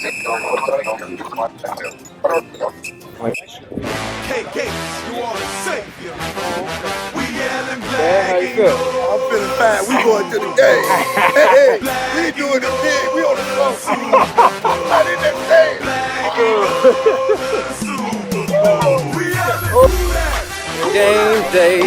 KK, you are the savior. We yelling Yeah, black how you and feel? gold. I'm feeling fine. We going to the game. Hey, we ain't doing the big. We on the floor. Not in that thing. We yelling who that? Game day.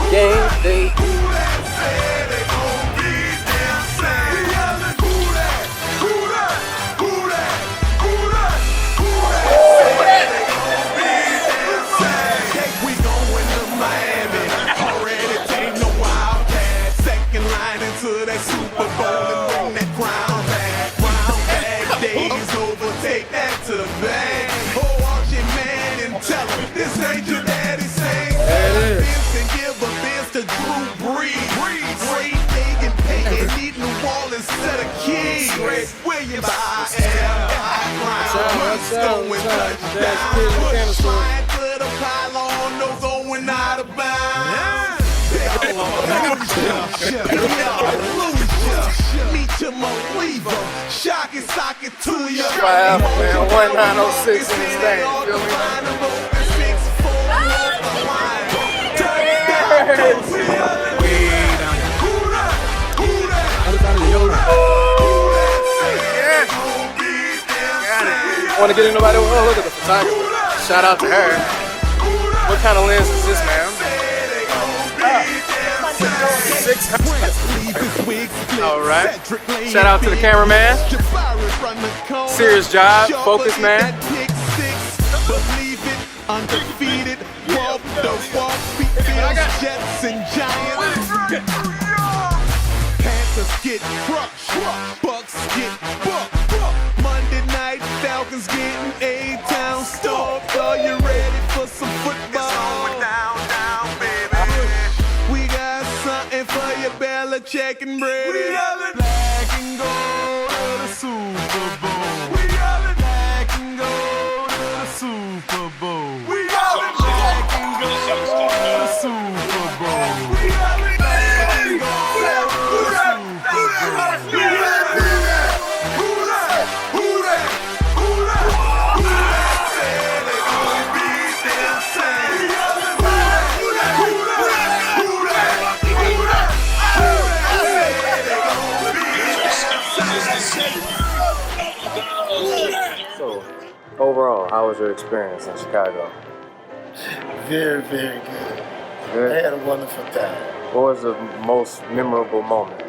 Game day. Who that said they gon' beat them same? We yelling who that? Who that? Who that? Who that? Who that said they gon' beat them same? We going to Miami. Already take no Wildcat. Second line into that Super Bowl and bring that crown back. Crown back days over. Take that to the bank. Oh, watch your man and tell him this ain't your daddy saying. There it is. And give a Benz to Drew Brees. Great Megan Payton, need New Orleans set a key. Williams, I am. Going touchdown. Push slide to the pylon, no going out of bounds. Meet your Maliva. Shock it, sock it to you. Forever, man. 1906 in this thing. Feel me? Want to get in nobody? Oh, look at the photographer. Shout out to her. What kind of lens is this, man? 600. All right. Shout out to the cameraman. Serious job. Focus, man. Believe it, undefeated. Walk the walk, beat Bills, Jets, and Giants. Panthers get crushed, Bucks get bucked. Monday night, Falcons getting A-Town stomped. Are you ready for some football? Down, baby. We got something for you, Belichick and Brady. We yelling black and gold to the Super Bowl. We yelling black and gold to the Super Bowl. We yelling black and gold to the Super Bowl. We yelling black and gold to the Super Bowl. So, overall, how was your experience in Chicago? Very, very good. I Good. had a wonderful time. What was the most memorable moment?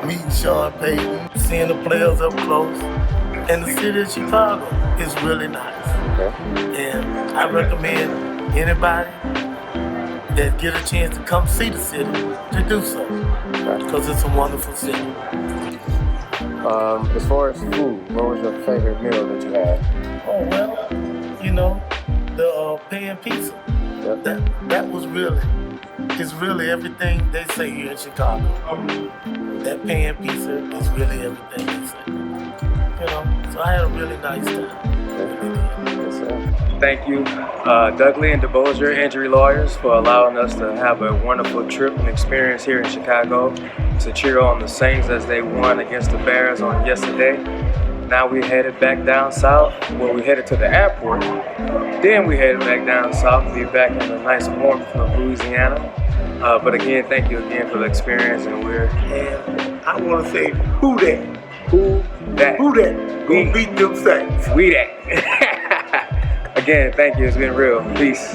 Meeting Sean Payton, seeing the players up close, and the city of Chicago is really nice. Okay. And I recommend anybody that get a chance to come see the city to do so, because it's a wonderful city. As far as food, what was your favorite meal that you had? Oh well, you know, the pan pizza. Yep. That was it's really everything they say here in Chicago. That pan pizza is really everything they say. You know, so I had a really nice time. Yes, sir. Thank you, Dudley and DeBosier Injury Lawyers, for allowing us to have a wonderful trip and experience here in Chicago to cheer on the Saints as they won against the Bears on yesterday. Now we headed back down south. Well, we headed to the airport. Then we headed back down south to be back in the nice warmth of Louisiana. But again, thank you again for the experience, and And I want to say, who that? Who that? Gonna beat them Saints. We that. Again, thank you. It's been real. Peace.